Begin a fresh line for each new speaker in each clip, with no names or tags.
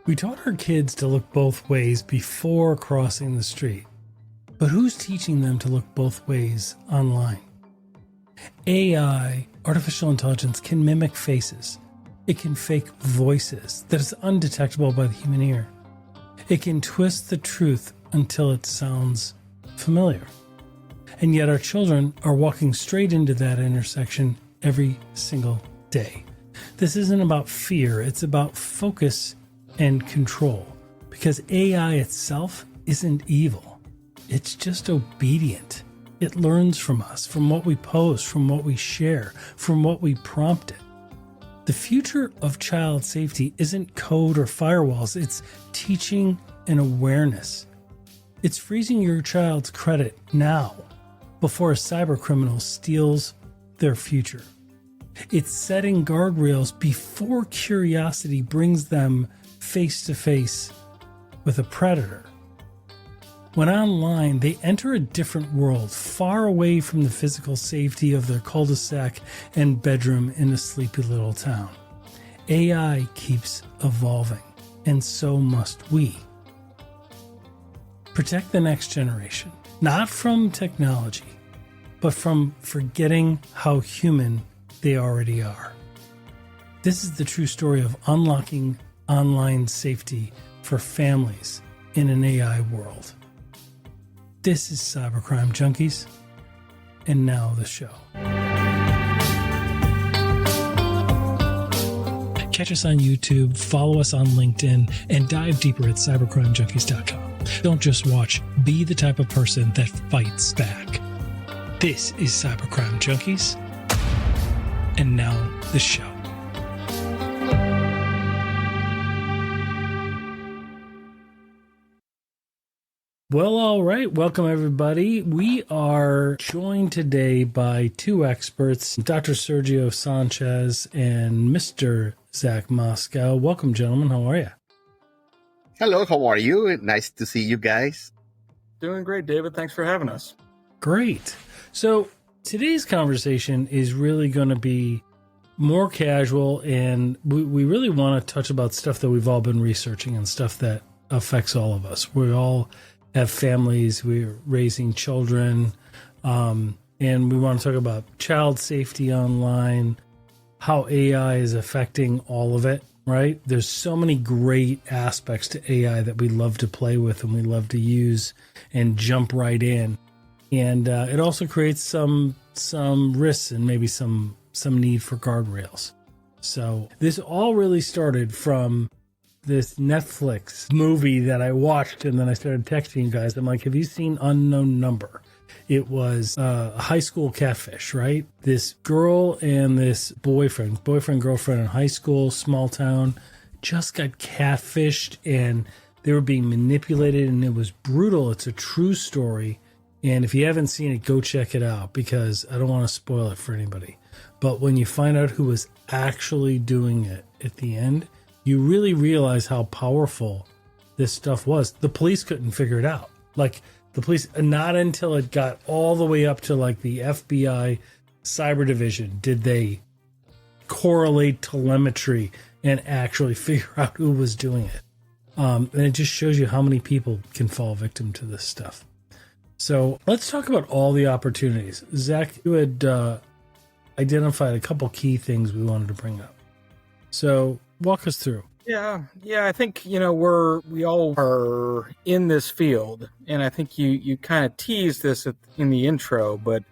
We taught our kids to look both ways before crossing the street. But who's teaching them to look both ways online? AI, artificial intelligence, can mimic faces. It can fake voices that is undetectable by the human ear. It can twist the truth until it sounds familiar. And yet our children are walking straight into that intersection every single day. This isn't about fear, it's about focus and control. Because AI itself isn't evil. It's just obedient. It learns from us, from what we post, from what we share, from what we prompt it. The future of child safety isn't code or firewalls, it's teaching and awareness. It's freezing your child's credit now before a cyber criminal steals their future. It's setting guardrails before curiosity brings them face to face with a predator. When online, they enter a different world, far away from the physical safety of their cul-de-sac and bedroom in a sleepy little town. AI keeps evolving, and so must we. Protect the next generation, not from technology, but from forgetting how human they already are. This is the true story of unlocking online safety for families in an AI world. This is Cybercrime Junkies, and now the show. Catch us on YouTube, follow us on LinkedIn, and dive deeper at cybercrimejunkies.com. Don't just watch, be the type of person that fights back. This is Cybercrime Junkies, and now the show. Well, all right. Welcome, everybody. We are joined today by two experts, Dr. Sergio Sanchez and Mr. Zach Moscow. Welcome, gentlemen. How are you?
Hello, how are you? Nice to see you guys.
Doing great, David. Thanks for having us.
Great. So today's conversation is really going to be more casual, and we really want to touch about stuff that we've all been researching and stuff that affects all of us. We all have families, we're raising children, and we want to talk about child safety online, how AI is affecting all of it, right? There's so many great aspects to AI that we love to play with and we love to use and jump right in. And it also creates some risks and maybe some need for guardrails. So this all really started from this Netflix movie that I watched, and then I started texting you guys. I'm like, have you seen Unknown Number? It was a high school catfish, right? This girl and this boyfriend, girlfriend in high school, small town, just got catfished, and they were being manipulated, and it was brutal. It's a true story. And if you haven't seen it, go check it out, because I don't want to spoil it for anybody. But when you find out who was actually doing it at the end, you really realize how powerful this stuff was. The police couldn't figure it out. Like, the police, not until it got all the way up to like the FBI cyber division did they correlate telemetry and actually figure out who was doing it. And it just shows you how many people can fall victim to this stuff. So let's talk about all the opportunities. Zach, you had identified a couple key things we wanted to bring up. So walk us through.
Yeah. I think, we all are in this field, and I think you kind of teased this in the intro, but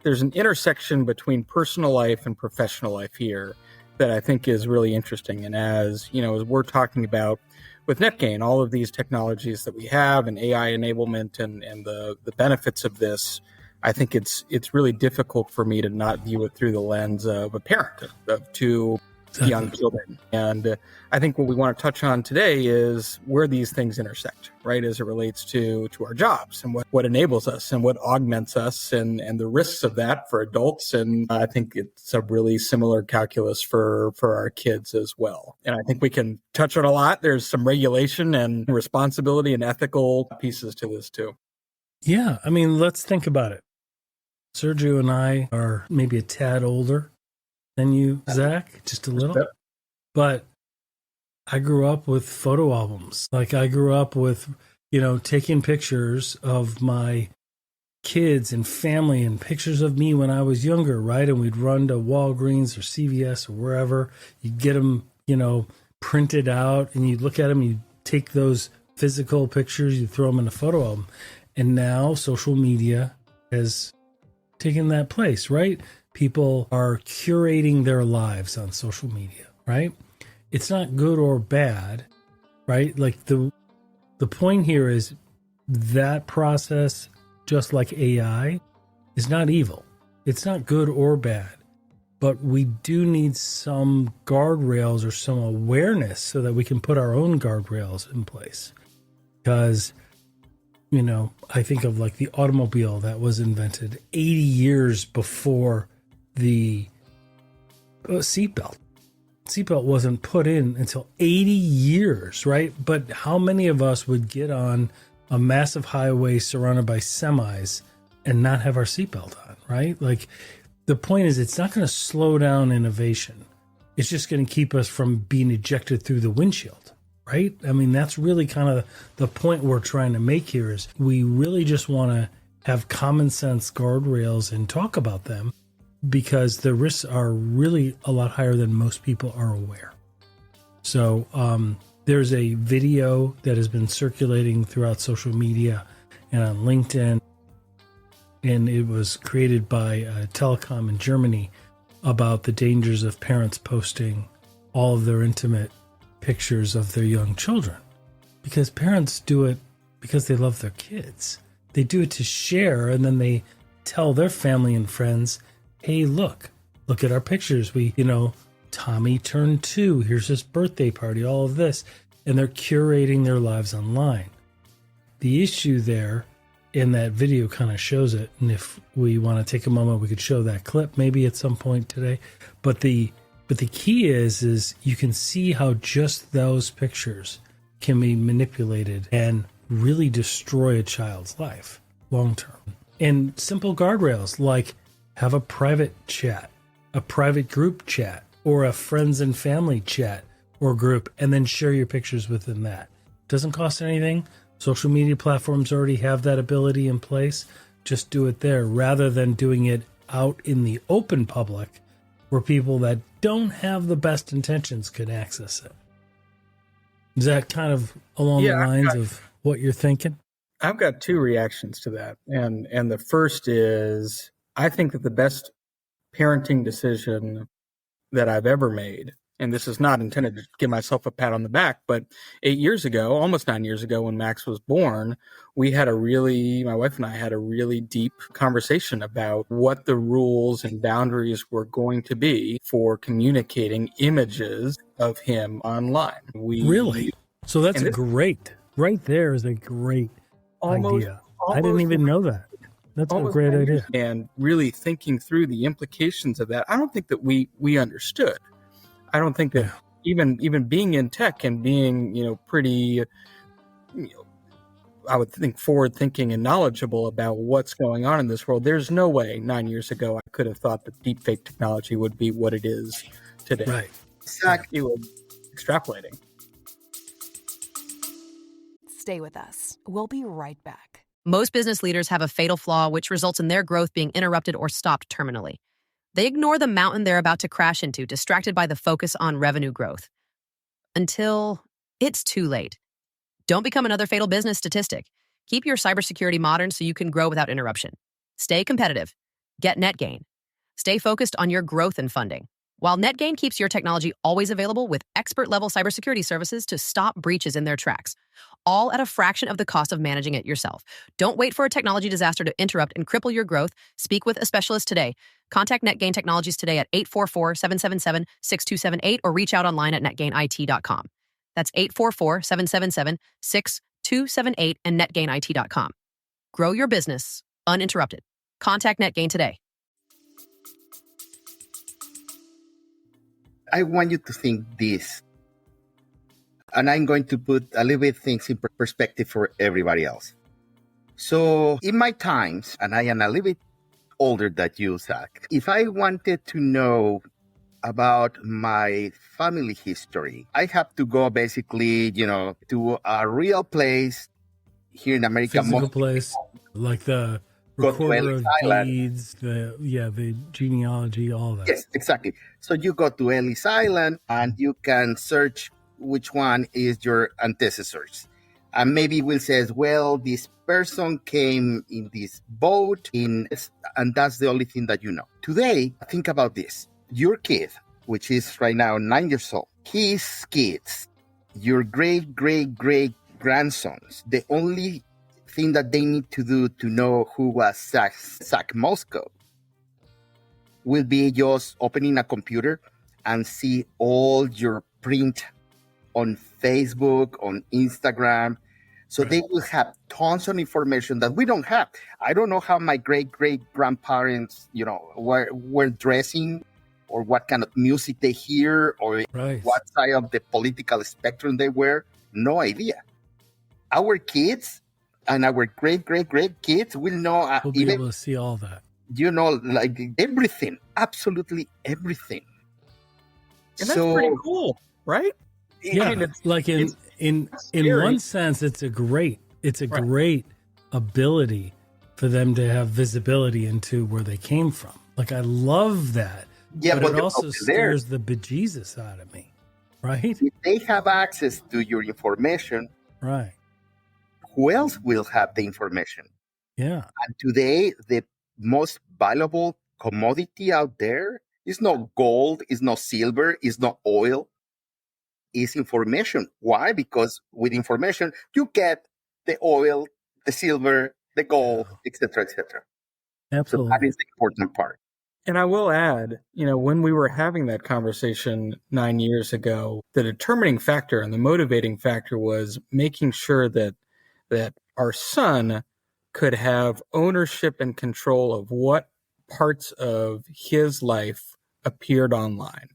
there's an intersection between personal life and professional life here that I think is really interesting. And as we're talking about with NetGain, all of these technologies that we have and AI enablement and the benefits of this, I think it's really difficult for me to not view it through the lens of a parent of two young children. And I think what we want to touch on today is where these things intersect, right, as it relates to our jobs and what enables us and what augments us and the risks of that for adults. And I think it's a really similar calculus for our kids as well. And I think we can touch on a lot. There's some regulation and responsibility and ethical pieces to this too.
Yeah, I mean, let's think about it. Sergio and I are maybe a tad older than you, Zach, just a little. But I grew up with photo albums. Like I grew up with, taking pictures of my kids and family and pictures of me when I was younger, right? And we'd run to Walgreens or CVS or wherever. You'd get them, printed out, and you'd look at them, you'd take those physical pictures, you throw them in a photo album. And now social media has taken that place, right? People are curating their lives on social media, right? It's not good or bad, right? Like the point here is that process, just like AI, is not evil. It's not good or bad. But we do need some guardrails or some awareness so that we can put our own guardrails in place. Because, I think of like the automobile that was invented 80 years before the seatbelt. Seatbelt wasn't put in until 80 years, right? But how many of us would get on a massive highway surrounded by semis and not have our seatbelt on, right? Like the point is, it's not going to slow down innovation. It's just going to keep us from being ejected through the windshield, right? I mean, that's really kind of the point we're trying to make here is we really just want to have common sense guardrails and talk about them because the risks are really a lot higher than most people are aware. So there's a video that has been circulating throughout social media and on LinkedIn, and it was created by Telecom in Germany about the dangers of parents posting all of their intimate pictures of their young children. Because parents do it because they love their kids. They do it to share, and then they tell their family and friends, hey, look at our pictures. We, Tommy turned 2. Here's his birthday party, all of this. And they're curating their lives online. The issue there in that video kind of shows it. And if we want to take a moment, we could show that clip maybe at some point today. But the key is you can see how just those pictures can be manipulated and really destroy a child's life long term. And simple guardrails like have a private chat, a private group chat, or a friends and family chat or group, and then share your pictures within that. Doesn't cost anything. Social media platforms already have that ability in place. Just do it there rather than doing it out in the open public where people that don't have the best intentions can access it. Is that kind of along the lines of what you're thinking?
I've got two reactions to that. And the first is I think that the best parenting decision that I've ever made, and this is not intended to give myself a pat on the back, but 8 years ago, almost 9 years ago when Max was born, my wife and I had a really deep conversation about what the rules and boundaries were going to be for communicating images of him online.
Really? So that's great. Right there is a great idea. I didn't even know that. That's a great idea.
And really thinking through the implications of that, I don't think that we understood. I don't think that even being in tech and being, pretty, I would think forward thinking and knowledgeable about what's going on in this world, there's no way 9 years ago I could have thought that deepfake technology would be what it is today.
Right.
Exactly. You were extrapolating.
Stay with us. We'll be right back.
Most business leaders have a fatal flaw which results in their growth being interrupted or stopped terminally. They ignore the mountain they're about to crash into, distracted by the focus on revenue growth. Until it's too late. Don't become another fatal business statistic. Keep your cybersecurity modern so you can grow without interruption. Stay competitive. Get NetGain. Stay focused on your growth and funding. While NetGain keeps your technology always available with expert-level cybersecurity services to stop breaches in their tracks, all at a fraction of the cost of managing it yourself. Don't wait for a technology disaster to interrupt and cripple your growth. Speak with a specialist today. Contact NetGain Technologies today at 844-777-6278 or reach out online at netgainit.com. That's 844-777-6278 and netgainit.com. Grow your business uninterrupted. Contact NetGain today.
I want you to think this, and I'm going to put a little bit things in perspective for everybody else. So in my times, and I am a little bit older than you, Zach, if I wanted to know about my family history, I have to go basically, to a real place here in America.
Physical
Most
place, like the
go to
recorder
Ellis
of
Island.
deeds, the genealogy, all that.
Yes, exactly. So you go to Ellis Island and you can search which one is your ancestors. And maybe we'll say, well, this person came in this boat and that's the only thing that you know. Today, think about this. Your kid, which is right now 9 years old, his kids, your great, great, great grandsons, the only thing that they need to do to know who was Zach Moscow will be just opening a computer and see all your print on Facebook, on Instagram. So they will have tons of information that we don't have. I don't know how my great-great-grandparents, were dressing or what kind of music they hear or what side of the political spectrum they were. No idea. Our kids and our great-great-great kids will know.
We'll be able to see all that.
Like everything, absolutely everything.
And that's pretty cool, right?
Yeah, I mean, like in one sense, it's a great ability for them to have visibility into where they came from. Like I love that.
Yeah,
but it also scares the bejesus out of me, right?
If they have access to your information,
right?
Who else will have the information?
Yeah.
And today, the most valuable commodity out there is not gold, is not silver, is not oil, is information. Why? Because with information, you get the oil, the silver, the gold, etc., etc.
Absolutely.
So that is the important part.
And I will add, when we were having that conversation 9 years ago, the determining factor and the motivating factor was making sure that our son could have ownership and control of what parts of his life appeared online.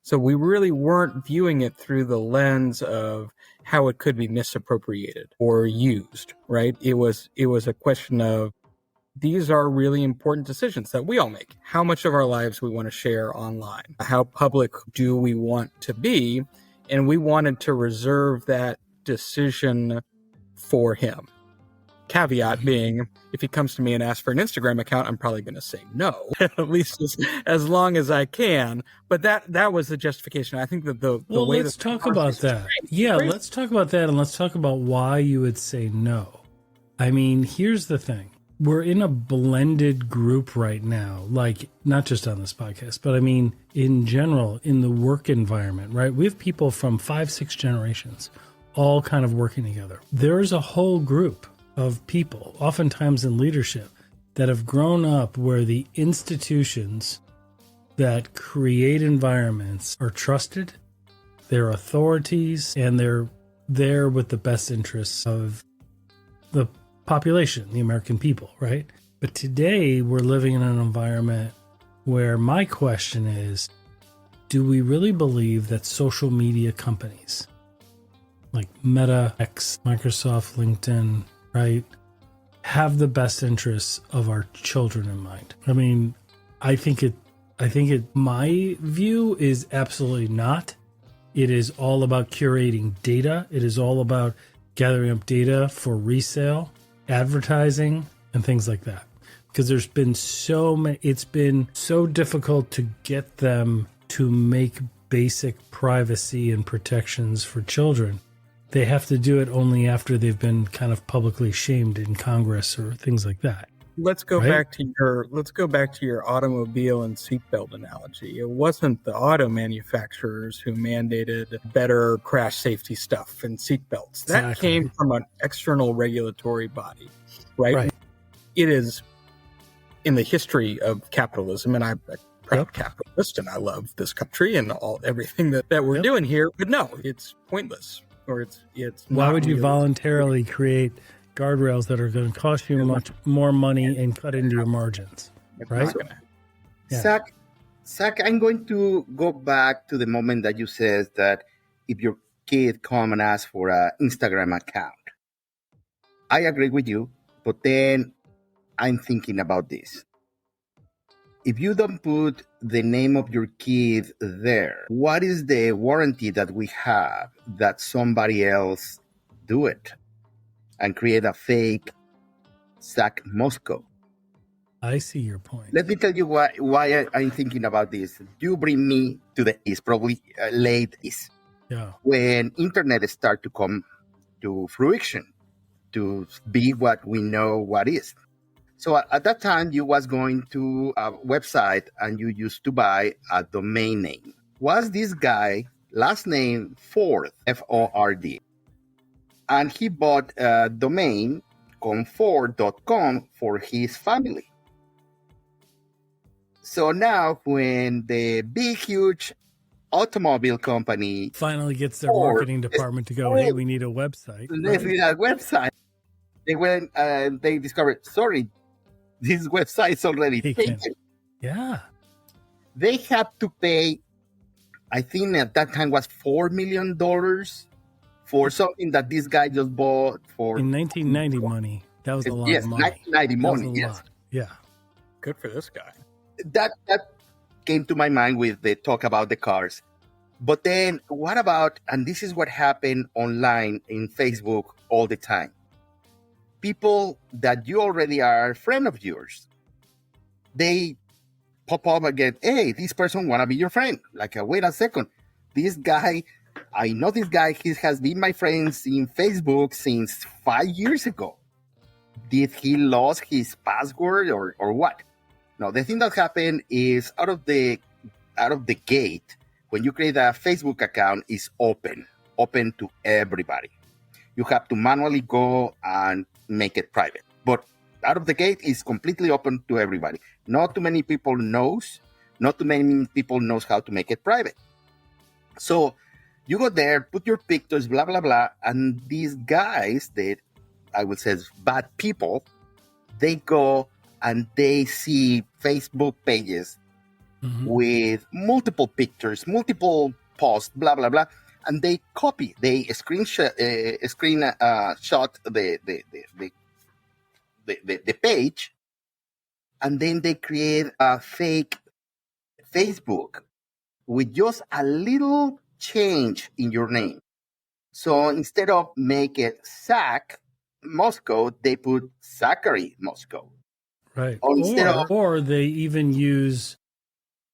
So we really weren't viewing it through the lens of how it could be misappropriated or used, right? It was a question of, these are really important decisions that we all make. How much of our lives we want to share online? How public do we want to be? And we wanted to reserve that decision for him. Caveat being, if he comes to me and asks for an Instagram account, I'm probably going to say no, at least as long as I can. But that was the justification. I think that the way
let's talk about that. Yeah, let's talk about that, and let's talk about why you would say no. I mean, here's the thing. We're in a blended group right now, like not just on this podcast, but I mean, in general, in the work environment, right? We have people from 5-6 generations all kind of working together. There's a whole group of people, oftentimes in leadership, that have grown up where the institutions that create environments are trusted, they're authorities, and they're there with the best interests of the population, the American people, right? But today we're living in an environment where my question is, do we really believe that social media companies like Meta, X, Microsoft, LinkedIn, right, have the best interests of our children in mind? I mean, my view is absolutely not. It is all about curating data. It is all about gathering up data for resale, advertising, and things like that. Because there's been it's been so difficult to get them to make basic privacy and protections for children. They have to do it only after they've been kind of publicly shamed in Congress or things like that.
Let's go back to your automobile and seatbelt analogy. It wasn't the auto manufacturers who mandated better crash safety stuff and seatbelts. That came from an external regulatory body, right? It is in the history of capitalism, and I'm a proud capitalist, and I love this country and everything that we're doing here. But no, it's pointless, or it's
Why
not
would you
really
voluntarily create guardrails that are going to cost you much more money and cut into your margins, right?
Zach, I'm going to go back to the moment that you said that if your kid come and ask for an Instagram account, I agree with you, but then I'm thinking about this. if you don't put the name of your kid there, what is the warranty that we have that somebody else do it and create a fake Zach Moscow?
I see your point.
Let me tell you why I'm thinking about this. You bring me to it's probably late is
Yeah.
when internet start to come to fruition, to be what we know what is. So at that time, you was going to a website and you used to buy a domain name. Was this guy, last name Ford, Ford, and he bought a domain Comfort.com for his family. So now when the big, huge automobile company
Finally gets their
Ford
marketing department to go, hey, we need a website.
let's read that website, they went and they discovered, sorry, this website's already taken.
Yeah.
They have to pay, I think at that time was $4 million for something that this guy just bought for.
In 1990 money, that was a lot
yes,
of money.
1990
That was
money,
a
yes.
lot. Yeah.
Good for this guy.
That came to my mind with the talk about the cars. But then what about, and this is what happened online in Facebook all the time, people that you already are a friend of yours, they pop up again, hey, this person want to be your friend. Like, wait a second, this guy, I know this guy, he has been my friend in Facebook since 5 years ago. Did he lost his password or what? No, the thing that happened is out of the gate, when you create a Facebook account, is open to everybody. You have to manually go and make it private. But out of the gate is completely open to everybody. Not too many people knows how to make it private. So you go there, put your pictures, blah, blah, blah. And these guys that I would say bad people, they go and they see Facebook pages with multiple pictures, multiple posts, blah, blah, blah. And they copy, they screenshot the page, and then they create a fake Facebook with just a little change in your name. So instead of make it Zach Moscow, they put Zachary Moscow.
Right.
Or
they even use,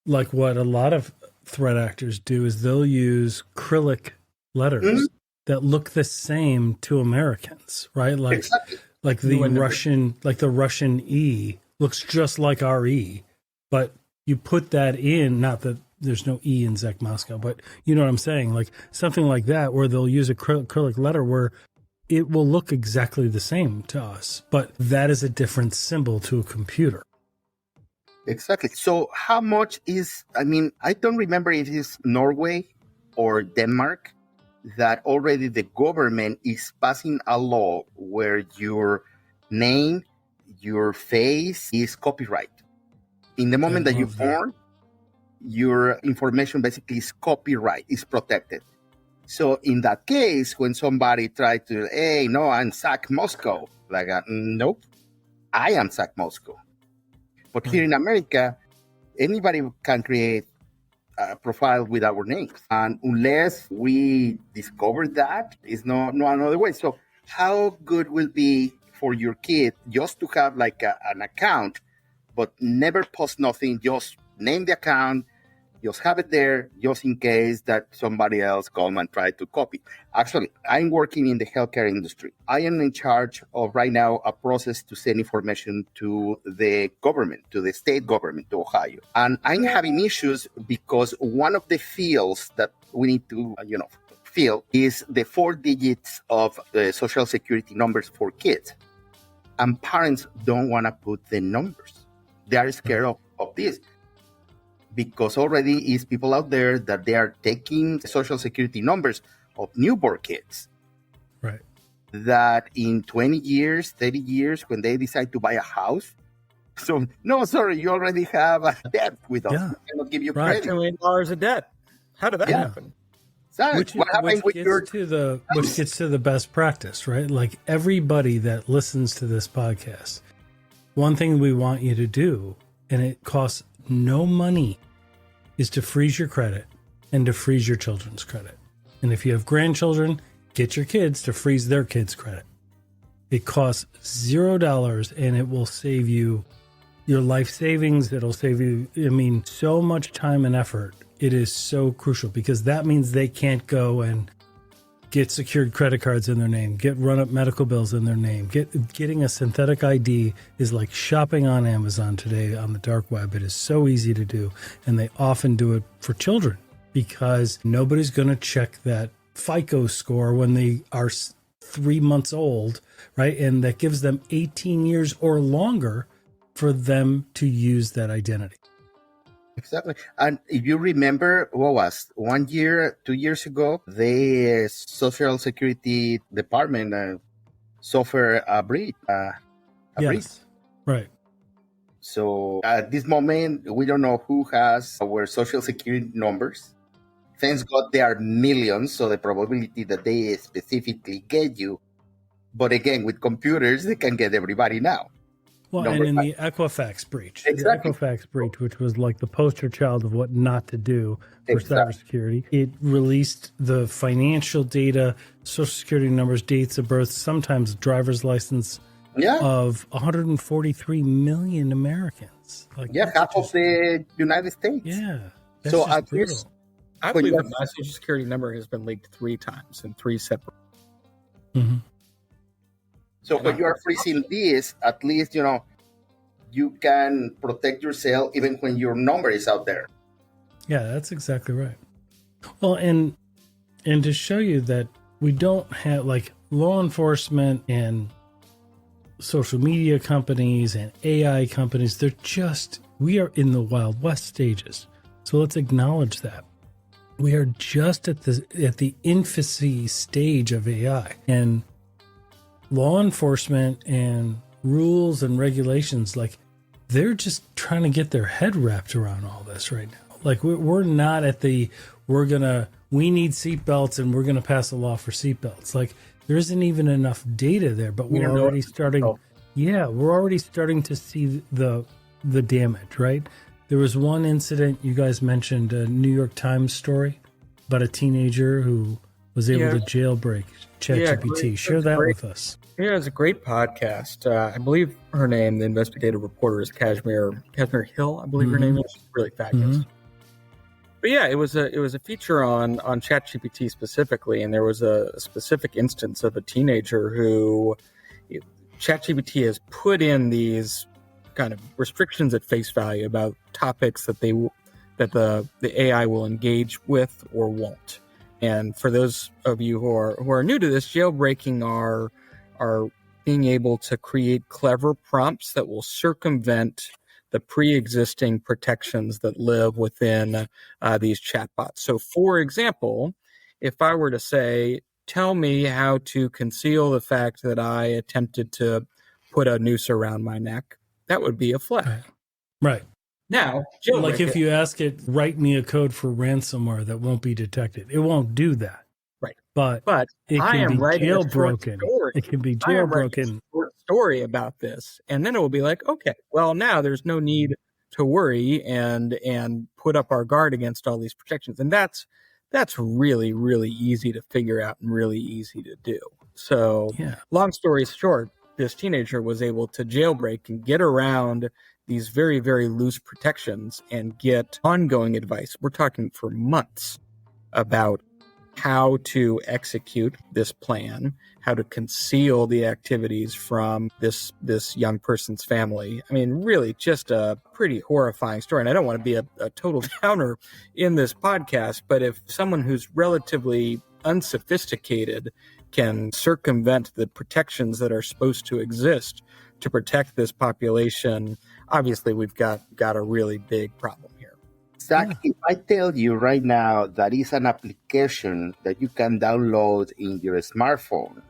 like what a lot of threat actors do, is they'll use acrylic letters that look the same to Americans, right? Like,
exactly.
like the Russian E looks just like our E, but you put that in, not that there's no E in Zach Moscow, but you know what I'm saying? Like something like that, where they'll use acrylic letter where it will look exactly the same to us, but that is a different symbol to a computer.
Exactly. So how much is, I don't remember if it's Norway or Denmark that already the government is passing a law where your name, your face is copyright. In the moment that you're born, your information basically is copyright, is protected. So in that case, when somebody tried to, hey, no, I'm Zach Moscow, like, nope, I am Zach Moscow. But here in America, anybody can create a profile with our names. And unless we discover that, it's no another way. So how good will be for your kid just to have like an account, but never post nothing, just name the account, just have it there, just in case that somebody else come and try to copy. Actually, I'm working in the healthcare industry. I am in charge of right now a process to send information to the government, to the state government, to Ohio. And I'm having issues because one of the fields that we need to, fill is the 4 digits of the social security numbers for kids. And parents don't want to put the numbers. They are scared of this. Because already is people out there that they are taking social security numbers of newborn kids.
Right.
That in 20 years, 30 years, when they decide to buy a house, so, no, sorry, you already have a debt with us.
Yeah.
We cannot give you
Right.
credit.
$2 million of debt. How did that happen?
Sorry,
Which
what happened with your...
which gets to the best practice, right? Like everybody that listens to this podcast, one thing we want you to do, and it costs no money is to freeze your credit and to freeze your children's credit. And if you have grandchildren, get your kids to freeze their kids' credit. It costs $0 and it will save you your life savings. It'll save you, so much time and effort. It is so crucial because that means they can't go and get secured credit cards in their name, get run-up medical bills in their name. Getting a synthetic ID is like shopping on Amazon today on the dark web. It is so easy to do, and they often do it for children because nobody's going to check that FICO score when they are 3 months old, right? And that gives them 18 years or longer for them to use that identity.
Exactly. And if you remember, what was 1 year, 2 years ago, the Social Security Department suffered a breach.
Yes, right.
So at this moment, we don't know who has our Social Security numbers. Thanks God there are millions, so the probability that they specifically get you. But again, with computers, they can get everybody now.
Well, and in the Equifax breach,
Exactly.
the Equifax breach, which was like the poster child of what not to do for
Exactly.
cybersecurity, it released the financial data, social security numbers, dates of birth, sometimes driver's license of 143 million Americans. Like,
half of the United States.
Yeah. That's
So
just
at
brutal.
least,
I believe that my social security number has been leaked 3 times in 3 separate.
Mm-hmm.
so when you are freezing this, at least, you can protect yourself even when your number is out there.
Yeah, that's exactly right. Well, and to show you that we don't have like law enforcement and social media companies and AI companies, we are in the Wild West stages. So let's acknowledge that. We are just at the infancy stage of AI, and law enforcement and rules and regulations, like they're just trying to get their head wrapped around all this right now. Like we're not at we need seatbelts and we're going to pass a law for seatbelts. Like there isn't even enough data there, but we're already starting. Yeah, we're already starting to see the damage, right? There was one incident you guys mentioned, a New York Times story about a teenager who was able to jailbreak ChatGPT. Share that with us.
Yeah, it's a great podcast. I believe her name, the investigative reporter, is Kashmir Hill. I believe her name is. She's really fabulous. Mm-hmm. But yeah, it was a feature on ChatGPT specifically, and there was a specific instance of a teenager who ChatGPT has put in these kind of restrictions at face value about topics that the AI will engage with or won't. And for those of you who are new to this, jailbreaking are being able to create clever prompts that will circumvent the pre-existing protections that live within these chatbots. So, for example, if I were to say, tell me how to conceal the fact that I attempted to put a noose around my neck, that would be a flag.
Right.
Now,
like if you ask it, write me a code for ransomware that won't be detected, it won't do that.
Right.
But it can be jailbroken. It can be jailbroken.
A short story about this, and then it will be like, okay, well, now there's no need to worry and put up our guard against all these protections, and that's really, really easy to figure out and really easy to do. So, long story short, this teenager was able to jailbreak and get around these very, very loose protections and get ongoing advice. We're talking for months about how to execute this plan, how to conceal the activities from this young person's family. I mean, really just a pretty horrifying story. And I don't want to be a total downer in this podcast, but if someone who's relatively unsophisticated can circumvent the protections that are supposed to exist to protect this population, obviously we've got a really big problem here.
Zach, if I tell you right now that is an application that you can download in your smartphone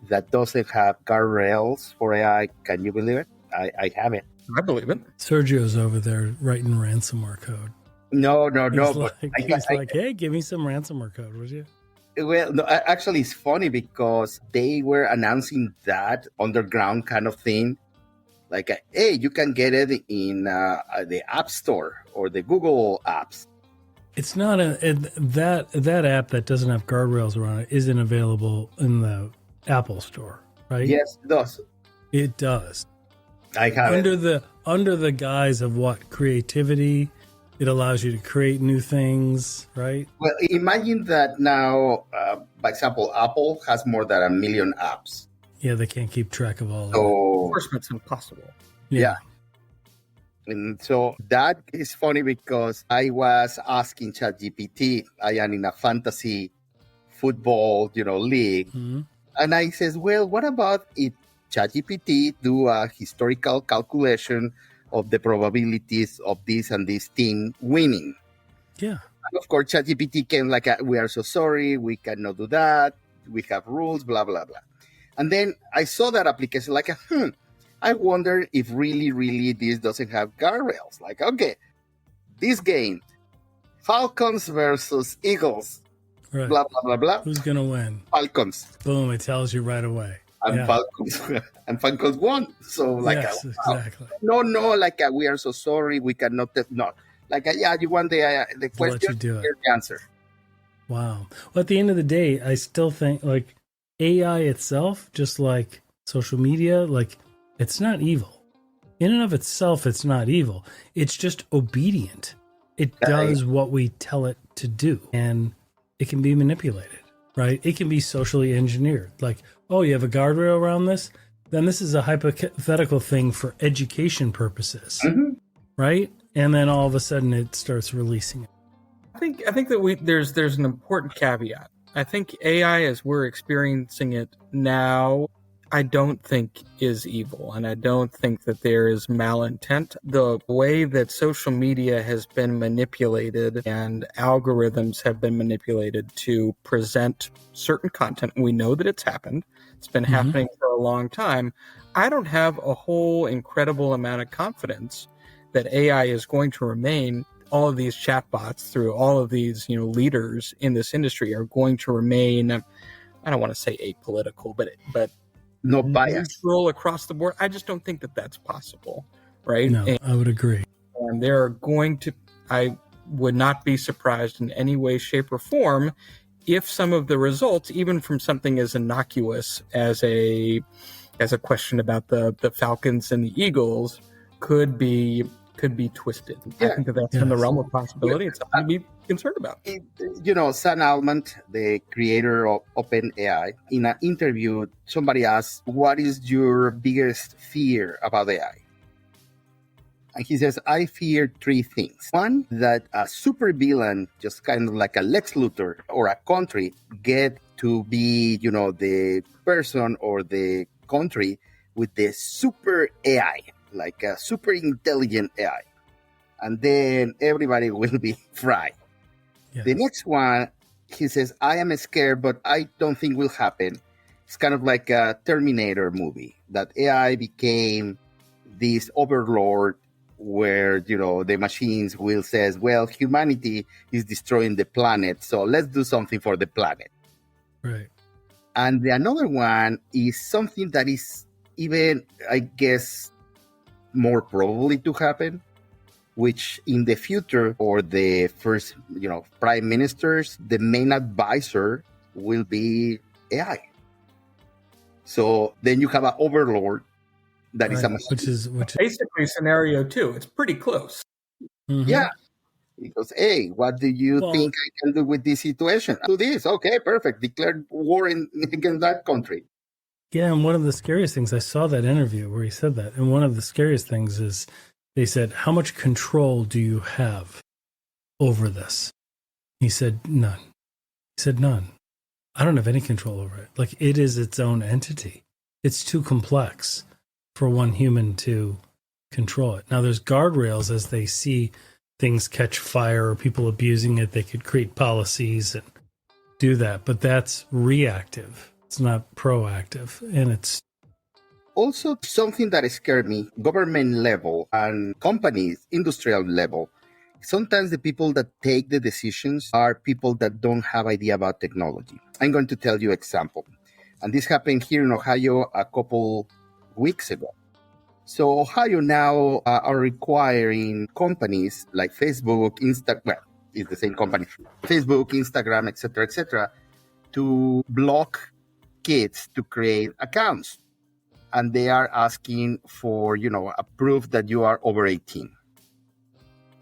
that doesn't have guardrails for AI, can you believe it? I have it.
I believe it.
Sergio's over there writing ransomware code.
No.
He's like, hey, give me some ransomware code, would you?
Well, no, actually, it's funny because they were announcing that underground kind of thing Like, hey, you can get it in the App Store or the Google apps.
It's not that app that doesn't have guardrails around it isn't available in the Apple Store, right?
Yes, it does.
It does.
I have
under the guise of what? Creativity. It allows you to create new things, right?
Well, imagine that now, for example, Apple has more than 1 million apps.
Yeah, they can't keep track of all of it.
So,
Enforcement's impossible.
yeah. And so that is funny because I was asking ChatGPT, I am in a fantasy football, league.
Mm-hmm.
And I says, well, what about if ChatGPT do a historical calculation of the probabilities of this and this team winning?
Yeah.
And of course, ChatGPT came like, we are so sorry, we cannot do that. We have rules, blah, blah, blah. And then I saw that application like, I wonder if really this doesn't have guardrails. Like, okay, this game, Falcons versus Eagles,
Right.
blah, blah, blah, blah.
Who's going to win?
Falcons.
Boom, it tells you right away.
And
Yeah.
Falcons won. So like,
yes, exactly.
no, like we are so sorry, we cannot. No, like you want the
Let
question,
you do it.
here's the answer.
Wow. Well, at the end of the day, I still think like AI itself, just like social media, like it's not evil. In and of itself, it's not evil. It's just obedient. It does what we tell it to do, and it can be manipulated, right? It can be socially engineered. Like, oh, you have a guardrail around this? Then this is a hypothetical thing for education purposes, right? And then all of a sudden it starts releasing it.
I think that there's an important caveat. I think AI, as we're experiencing it now, I don't think is evil, and I don't think that there is malintent. The way that social media has been manipulated and algorithms have been manipulated to present certain content, we know that it's happened. It's been happening for a long time. I don't have a whole incredible amount of confidence that AI is going to remain. All of these chatbots through all of these, leaders in this industry are going to remain, I don't want to say apolitical, but
no bias,
neutral across the board. I just don't think that that's possible, right?
No, I would agree.
And they're going to, I would not be surprised in any way, shape, or form if some of the results, even from something as innocuous as a question about the Falcons and the Eagles, could be twisted.
Yeah.
I think that that's in the realm of possibility. It's something to be concerned about.
Sam Altman, the creator of OpenAI, in an interview, somebody asked, what is your biggest fear about AI? And he says, I fear 3 things. One, that a supervillain, just kind of like a Lex Luthor or a country, get to be, the person or the country with the super AI, like a super intelligent AI. And then everybody will be fried.
Yes.
The next one, he says, I am scared, but I don't think will happen. It's kind of like a Terminator movie, that AI became this overlord where, the machines will says, well, humanity is destroying the planet, so let's do something for the planet.
Right.
And another one is something that is even, I guess, more probably to happen, which in the future, or the first, prime ministers, the main advisor will be AI. So then you have an overlord that is a machine.
Which is
Basically scenario 2. It's pretty close.
Yeah. He goes, hey, what do you think I can do with this situation? Do this. Okay, perfect. Declare war against that country.
Yeah, and one of the scariest things, I saw that interview where he said that, and one of the scariest things is they said, how much control do you have over this? He said, none. He said, none. I don't have any control over it. Like, it is its own entity. It's too complex for one human to control it. Now, there's guardrails as they see things catch fire or people abusing it. They could create policies and do that, but that's reactive. It's not proactive, and it's
also something that scared me, government level and companies, industrial level. Sometimes the people that take the decisions are people that don't have idea about technology. I'm going to tell you an example. And this happened here in Ohio a couple weeks ago. So Ohio now are requiring companies like Facebook, Instagram, it's the same company, Facebook, Instagram, etc., to block kids to create accounts. And they are asking for, a proof that you are over 18.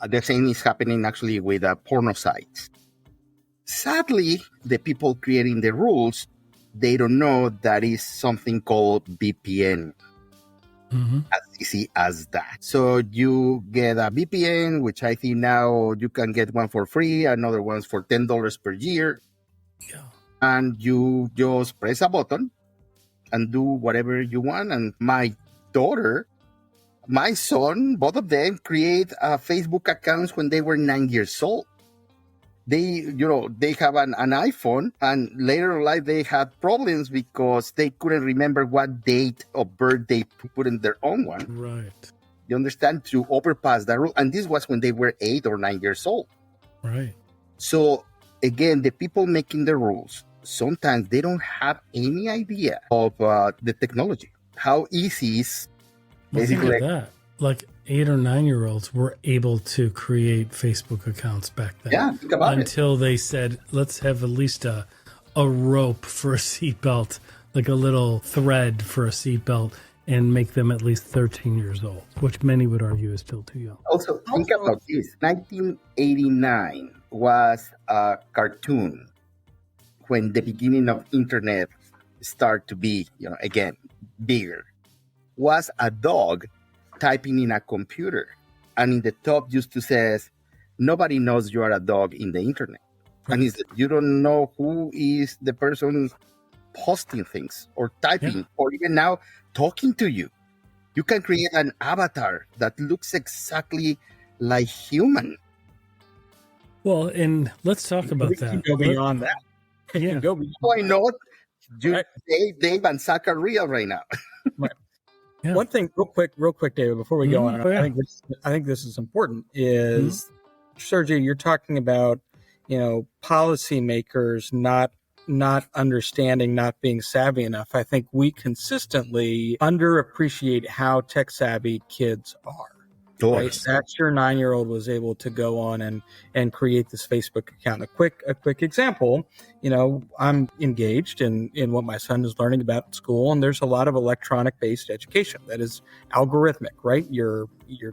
The same is happening actually with porno sites. Sadly, the people creating the rules, they don't know that is something called VPN. As easy as that. So you get a VPN, which I think now you can get one for free, another one's for $10 per year.
Yeah.
And you just press a button and do whatever you want. And my daughter, my son, both of them create Facebook accounts when they were 9 years old. They have an iPhone, and later in life they had problems because they couldn't remember what date of birth they put in their own one.
Right.
You understand? To overpass that rule. And this was when they were 8 or 9 years old.
Right.
So again, the people making the rules, sometimes they don't have any idea of the technology. How easy is basically
think of that. Like 8 or 9 year olds were able to create Facebook accounts back then.
Yeah, think about
until they said, let's have at least a rope for a seatbelt, like a little thread for a seatbelt, and make them at least 13 years old, which many would argue is still too young.
Also, think about this. 1989 was a cartoon when the beginning of internet started to be, again, bigger. Was a dog typing in a computer, and in the top used to says, nobody knows you are a dog in the internet. Right. And you don't know who is the person posting things or typing or even now talking to you. You can create an avatar that looks exactly like human.
Well, and let's talk about that.
Go beyond that.
Yeah.
Go beyond.
Why not? Dave and Zach are real right now.
Right. Yeah. One thing, real quick, David, before we go on,
Oh, yeah.
I think this is important. Is Sergio, you're talking about policymakers not understanding, not being savvy enough. I think we consistently underappreciate how tech savvy kids are. Right? That's your 9-year-old was able to go on and create this Facebook account. A quick example, I'm engaged in what my son is learning about at school, and there's a lot of electronic based education that is algorithmic, right? You're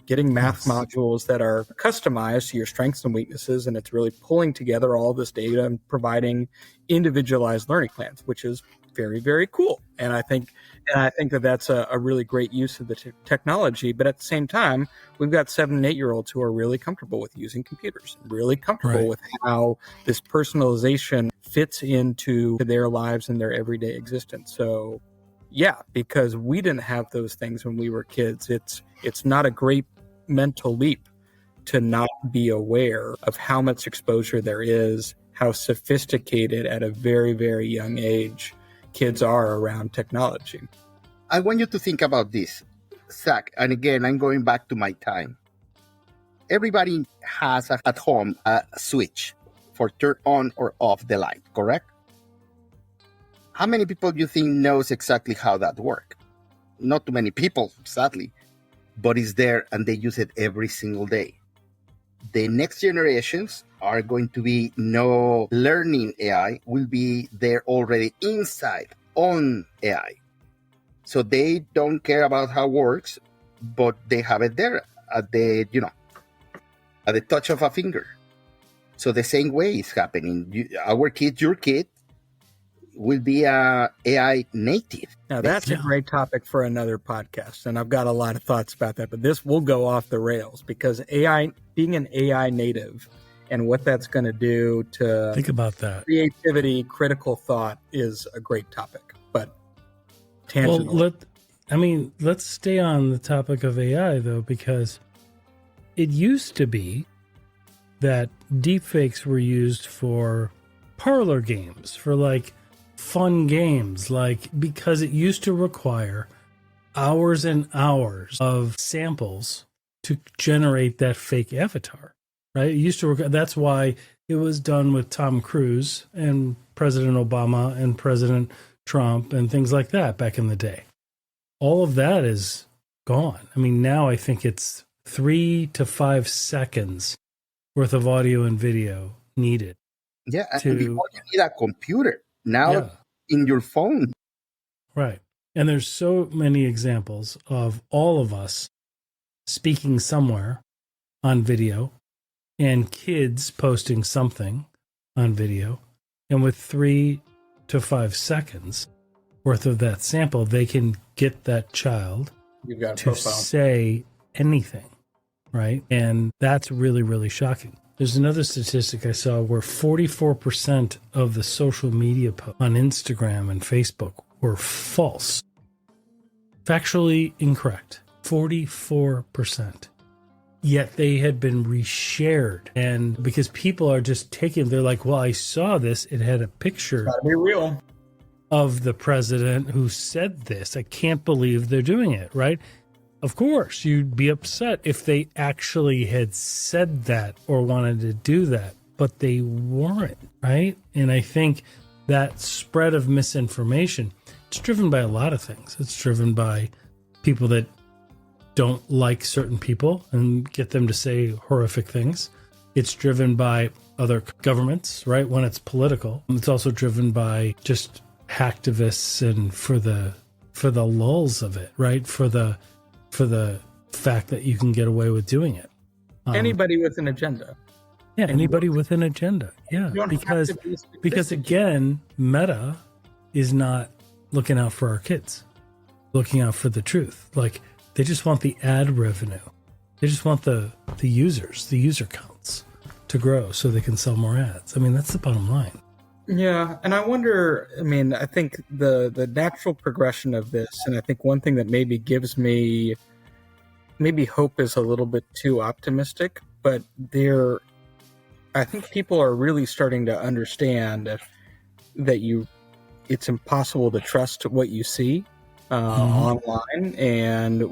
getting math modules that are customized to your strengths and weaknesses, and it's really pulling together all this data and providing individualized learning plans, which is very, very cool. And I think that that's a really great use of the technology. But at the same time, we've got 7 and 8-year-olds who are really comfortable with using computers, really comfortable with how this personalization fits into their lives and their everyday existence. So, yeah, because we didn't have those things when we were kids, it's not a great mental leap to not be aware of how much exposure there is, how sophisticated at a very, very young age kids are around technology.
I want you to think about this, Zach. And again, I'm going back to my time. Everybody has at home a switch for turn on or off the light, correct? How many people do you think knows exactly how that works? Not too many people, sadly, but it's there and they use it every single day. The next generations are going to be no learning AI, will be there already inside on AI. So they don't care about how it works, but they have it there at the touch of a finger. So the same way is happening. Our kid, your kid, will be a AI native.
Now that's a great topic for another podcast, and I've got a lot of thoughts about that. But this will go off the rails because AI, being an AI native, and what that's going to do to
think about that
creativity, critical thought is a great topic. But tangential.
Well, let's stay on the topic of AI though, because it used to be that deepfakes were used for parlor games, for like fun games, because it used to require hours and hours of samples to generate that fake avatar, right? It used to that's why it was done with Tom Cruise and President Obama and President Trump and things like that back in the day. All of that is gone. I mean, now I think it's 3 to 5 seconds worth of audio and video needed.
Yeah, and before you need a computer, now in your phone.
Right. And there's so many examples of all of us speaking somewhere on video and kids posting something on video. And with 3 to 5 seconds worth of that sample, they can get that child to say anything, right? And that's really, really shocking. There's another statistic I saw where 44% of the social media posts on Instagram and Facebook were false. Factually incorrect. 44%. Yet they had been reshared. And because people are just they're like, well, I saw this. It had a picture
Gotta be real.
of the president who said this. I can't believe they're doing it, right? Of course, you'd be upset if they actually had said that or wanted to do that, but they weren't, right? And I think that spread of misinformation, it's driven by a lot of things. It's driven by people that don't like certain people and get them to say horrific things. It's driven by other governments, right? When it's political. It's also driven by just hacktivists and for the lulls of it, right? For the fact that you can get away with doing it.
Anybody with an agenda.
Yeah, anybody with an agenda. Yeah, because again, Meta is not looking out for our kids, looking out for the truth. Like, they just want the ad revenue. They just want the users, the user counts to grow so they can sell more ads. I mean, that's the bottom line.
Yeah, and I wonder, I mean, I think the natural progression of this, and I think one thing that maybe gives me, maybe hope is a little bit too optimistic, but I think people are really starting to understand that it's impossible to trust what you see online, and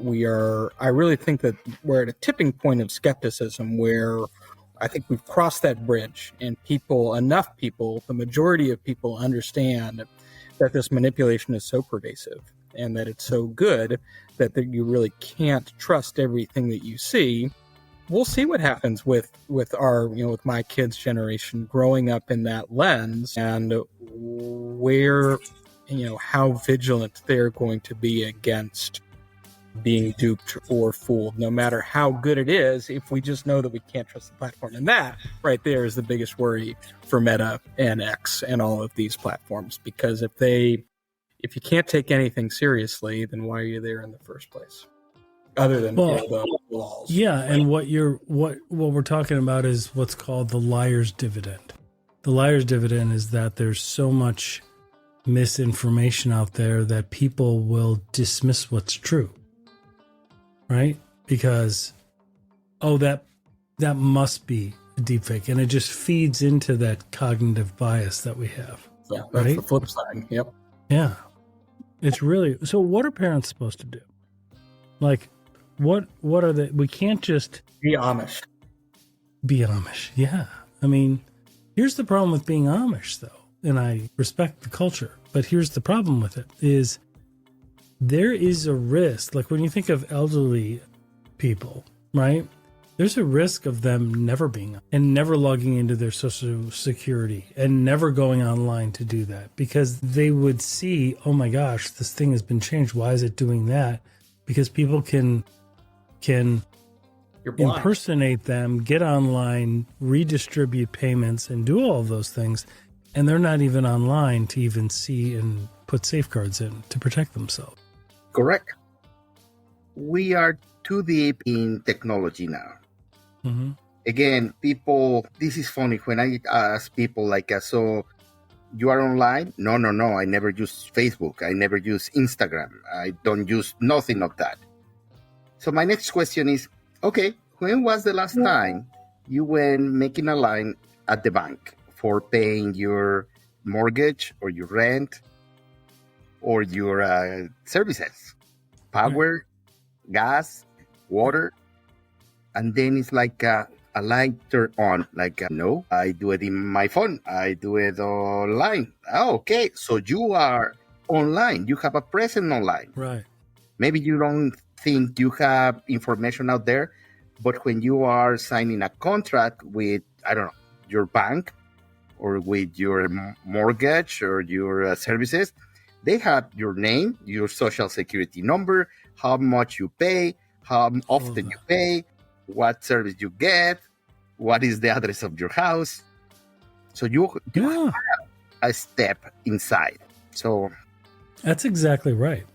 I really think that we're at a tipping point of skepticism where I think we've crossed that bridge, and enough people, the majority of people understand that this manipulation is so pervasive and that it's so good that you really can't trust everything that you see. We'll see what happens with our, with my kids' generation growing up in that lens, and where, how vigilant they're going to be against being duped or fooled, no matter how good it is, if we just know that we can't trust the platform. And that right there is the biggest worry for Meta and X and all of these platforms, because if you can't take anything seriously, then why are you there in the first place? Other than the laws.
Yeah, and what we're talking about is what's called the liar's dividend. The liar's dividend is that there's so much misinformation out there that people will dismiss what's true. Right? Because, that must be a deepfake. And it just feeds into that cognitive bias that we have.
Yeah, that's the flip side. Yep.
Yeah. It's really... So what are parents supposed to do? Like, what are they... We can't just...
Be Amish.
Be Amish, yeah. I mean, here's the problem with being Amish, though. And I respect the culture. But here's the problem with it, is... There is a risk, like when you think of elderly people, right? There's a risk of them never being and never logging into their Social Security and never going online to do that, because they would see, oh my gosh, this thing has been changed. Why is it doing that? Because people can impersonate them, get online, redistribute payments, and do all of those things. And they're not even online to even see and put safeguards in to protect themselves.
Correct. We are too deep in technology now.
Mm-hmm.
Again, people, this is funny when I ask people like, so you are online? No, I never use Facebook. I never use Instagram. I don't use nothing of that. So my next question is, okay, when was the last time you went making a line at the bank for paying your mortgage or your rent or your services, power, gas, water, and then it's like a light turn on, like, no, I do it in my phone. I do it online. Oh, okay, so you are online. You have a presence online.
Right.
Maybe you don't think you have information out there, but when you are signing a contract with, I don't know, your bank or with your mortgage or your services, they have your name, your social security number, how much you pay, how often you pay, what service you get, what is the address of your house. So you have a step inside. So
that's exactly right.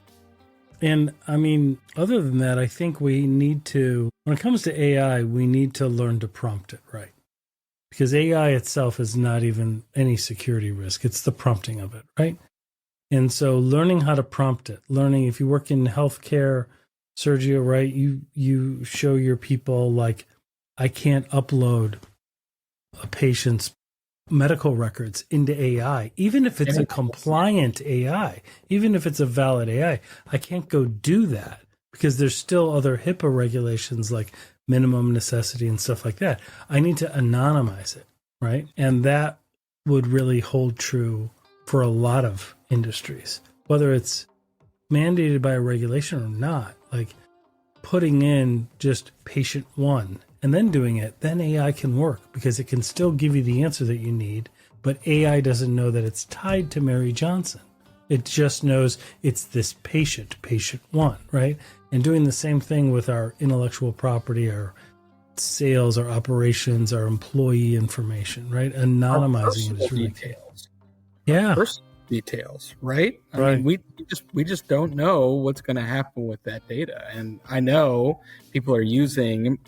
And I mean, other than that, I think we need to, when it comes to AI, we need to learn to prompt it right. Because AI itself is not even any security risk. It's the prompting of it, right? And so learning how to prompt it, learning if you work in healthcare, Sergio, right? You show your people like, I can't upload a patient's medical records into AI, even if it's a compliant AI, even if it's a valid AI, I can't go do that because there's still other HIPAA regulations like minimum necessity and stuff like that. I need to anonymize it, right? And that would really hold true for a lot of industries, whether it's mandated by a regulation or not. Like putting in just patient one and then doing it, then AI can work because it can still give you the answer that you need, but AI doesn't know that it's tied to Mary Johnson. It just knows it's this patient one, right? And doing the same thing with our intellectual property, our sales, our operations, our employee information, right? Anonymizing it is really key. Yeah.
Personal details, right? I mean, we just don't know what's going to happen with that data. And I know people are using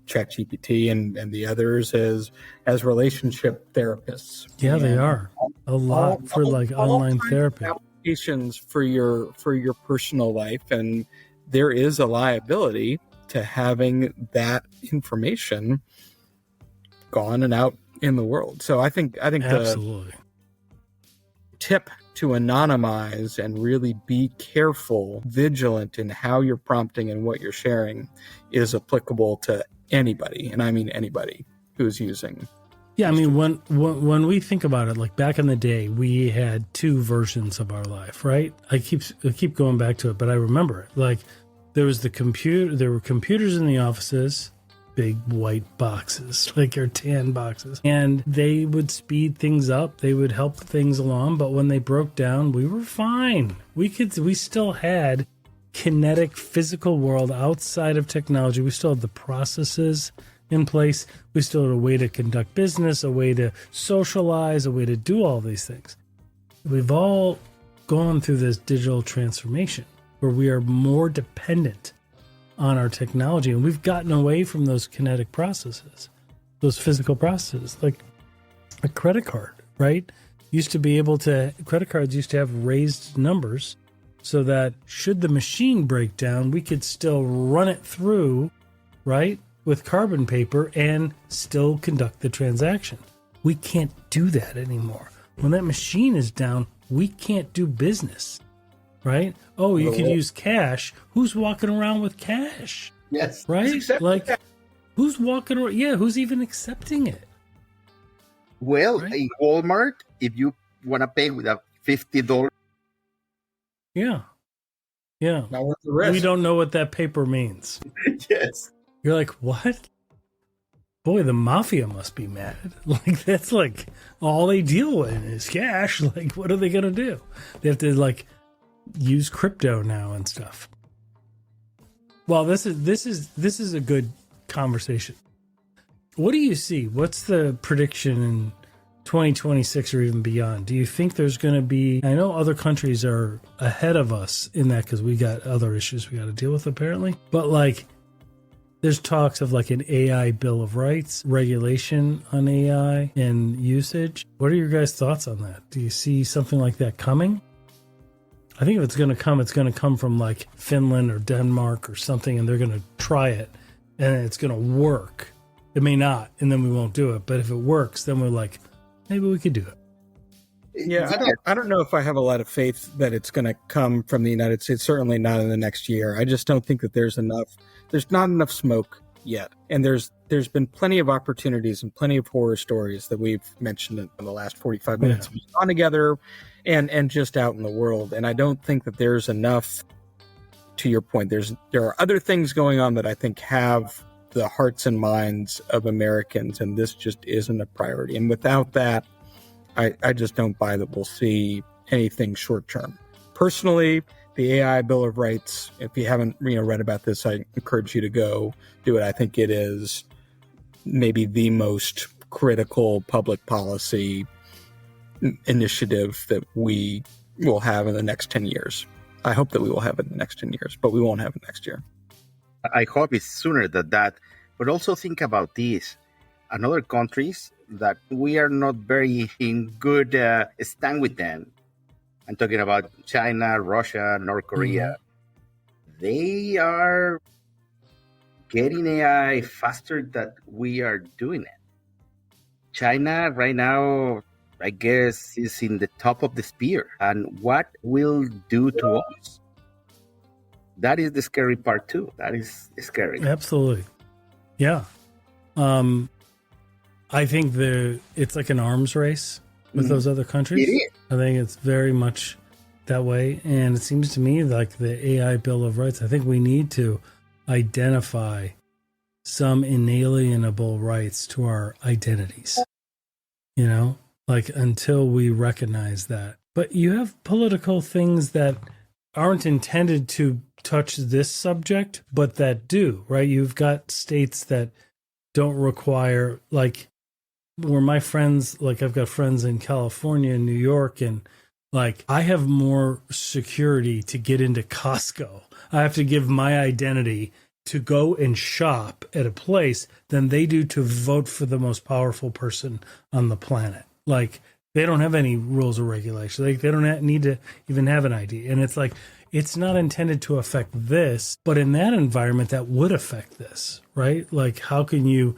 ChatGPT and the others as relationship therapists.
Yeah, they are a lot for like online therapy
applications for your personal life, and there is a liability to having that information gone and out in the world. So I think
absolutely.
The tip to anonymize and really be careful, vigilant in how you're prompting and what you're sharing is applicable to anybody, and I mean anybody who's using.
Yeah, I mean when we think about it, like back in the day, we had two versions of our life, right? I keep going back to it, but I remember it. Like there was there were computers in the offices, big white boxes, like your tan boxes, and they would speed things up, they would help things along, but when they broke down, we were fine. We still had kinetic physical world outside of technology. We still had the processes in place. We still had a way to conduct business, a way to socialize, a way to do all these things. We've all gone through this digital transformation where we are more dependent on our technology, and we've gotten away from those kinetic processes, those physical processes, like a credit card, right? Credit cards used to have raised numbers so that should the machine break down, we could still run it through, right, with carbon paper and still conduct the transaction. We can't do that anymore. When that machine is down, we can't do business, right? Oh, you could use cash. Who's walking around with cash?
Yes.
Right? Like, who's walking around? Yeah, who's even accepting it?
Well, right? In Walmart, if you want to pay with a $50.
Yeah. Yeah.
Not worth the risk.
We don't know what that paper means.
Yes.
You're like, what? Boy, the mafia must be mad. Like, that's like all they deal with is cash. Like, what are they going to do? They have to like use crypto now and stuff. Well, this is a good conversation. What do you see? What's the prediction in 2026 or even beyond? Do you think there's going to be, I know other countries are ahead of us in that because we got other issues we got to deal with apparently, but like there's talks of like an AI Bill of Rights, regulation on AI and usage. What are your guys' thoughts on that? Do you see something like that coming? I think if it's going to come from like Finland or Denmark or something, and they're going to try it and it's going to work. It may not, and then we won't do it. But if it works, then we're like, maybe we could do it.
Yeah, I don't know if I have a lot of faith that it's going to come from the United States. Certainly not in the next year. I just don't think that there's not enough smoke yet. And there's been plenty of opportunities and plenty of horror stories that we've mentioned in the last 45 minutes we've gone together and just out in the world. And I don't think that there's enough to your point, there are other things going on that I think have the hearts and minds of Americans, and this just isn't a priority. And without that, I just don't buy that we'll see anything short term. Personally, the AI Bill of Rights, if you haven't read about this, I encourage you to go do it. I think it is maybe the most critical public policy initiative that we will have in the next 10 years. I hope that we will have it in the next 10 years, but we won't have it next year.
I hope it's sooner than that. But also think about this. And other countries that we are not very in good stand with them. I'm talking about China, Russia, North Korea. They are getting AI faster than we are doing it. China right now, I guess, is in the top of the spear. And what will do to us? That is the scary part too. That is scary.
Absolutely. Yeah. I think it's like an arms race with those other countries.
It is.
I think it's very much that way. And it seems to me like the AI Bill of Rights, I think we need to identify some inalienable rights to our identities, like until we recognize that. But you have political things that aren't intended to touch this subject, but that do, right? You've got states that don't require, like, where my friends, like I've got friends in California and New York, and like I have more security to get into Costco. I have to give my identity to go and shop at a place than they do to vote for the most powerful person on the planet. Like, they don't have any rules or regulations. They don't need to even have an ID. And it's like, it's not intended to affect this, but in that environment, that would affect this, right? Like, how can you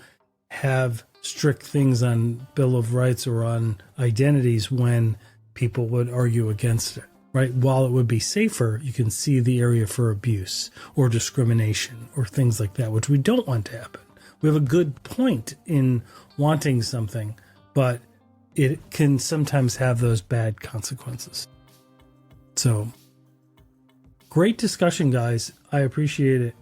have strict things on Bill of Rights or on identities when people would argue against it, right? While it would be safer, you can see the area for abuse or discrimination or things like that, which we don't want to happen. We have a good point in wanting something, but it can sometimes have those bad consequences. So, great discussion, guys. I appreciate it.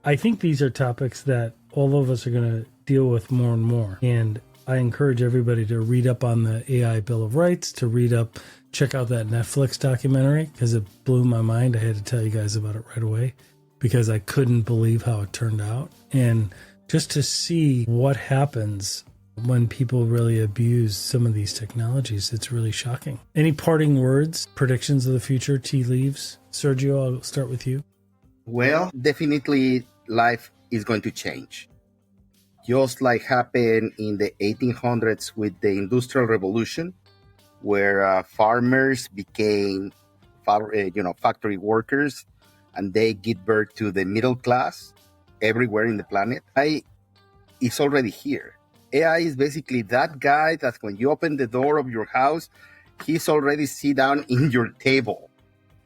I think these are topics that all of us are going to deal with more and more. And I encourage everybody to read up on the AI Bill of Rights, check out that Netflix documentary, because it blew my mind. I had to tell you guys about it right away because I couldn't believe how it turned out. And just to see what happens when people really abuse some of these technologies, it's really shocking. Any parting words, predictions of the future, tea leaves? Sergio, I'll start with you.
Well, definitely life is going to change. Just like happened in the 1800s with the Industrial Revolution, where farmers became factory workers, and they give birth to the middle class everywhere in the planet. AI is already here. AI is basically that guy that when you open the door of your house, he's already sit down in your table.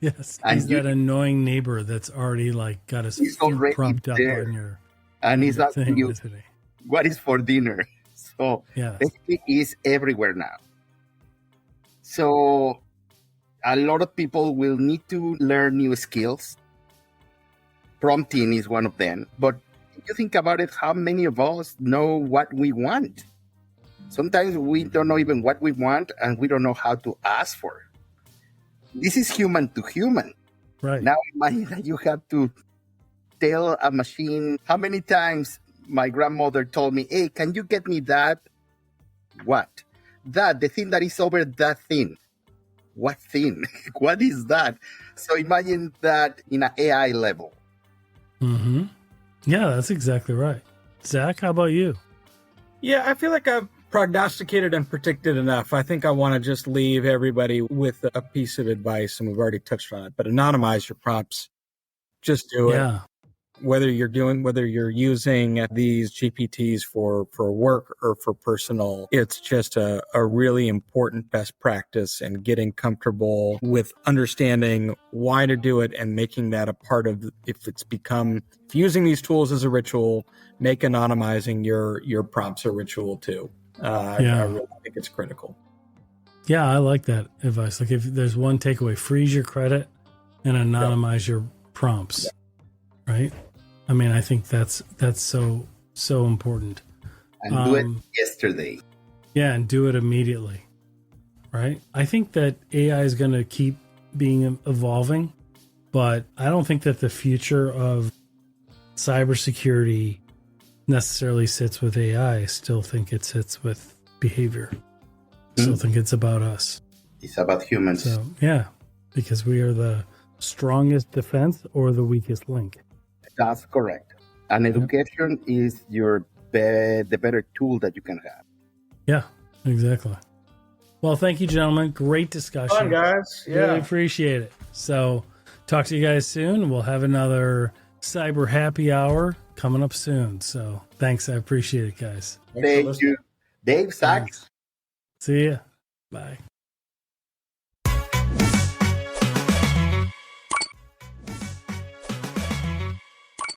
Yes, he's that annoying neighbor that's already like got his feet propped up on your
and he's asking you,
today.
What is for dinner? So basically it's everywhere now. So a lot of people will need to learn new skills. Prompting is one of them. But if you think about it, how many of us know what we want? Sometimes we don't know even what we want, and we don't know how to ask for it. This is human to human.
Right.
Now imagine that you have to tell a machine. How many times my grandmother told me, hey, can you get me that? What? That, the thing that is over that thing. What thing? What is that? So imagine that in an AI level.
Mm-hmm. Yeah, that's exactly right. Zach, how about you?
Yeah, I feel like I've prognosticated and predicted enough. I think I want to just leave everybody with a piece of advice, and we've already touched on it, but anonymize your prompts. Just do it. Whether you're using these GPTs for work or for personal, it's just a really important best practice, and getting comfortable with understanding why to do it and making that a part of, if using these tools as a ritual, make anonymizing your prompts a ritual too. I really think it's critical. Yeah,
I like that advice. Like, if there's one takeaway, freeze your credit and anonymize your prompts, right? I mean, I think that's so important.
And do it yesterday.
Yeah, and do it immediately, right? I think that AI is going to keep being evolving, but I don't think that the future of cybersecurity necessarily sits with AI. I still think it sits with behavior. I still think it's about us.
It's about humans.
So, yeah, because we are the strongest defense or the weakest link.
That's correct. And education is the better tool that you can have.
Yeah, exactly. Well, thank you, gentlemen. Great discussion.
Fun, guys. Yeah.
Really appreciate it. So, talk to you guys soon. We'll have another cyber happy hour coming up soon. So, thanks. I appreciate it, guys.
Thank you. Dave Sachs.
See ya. Bye.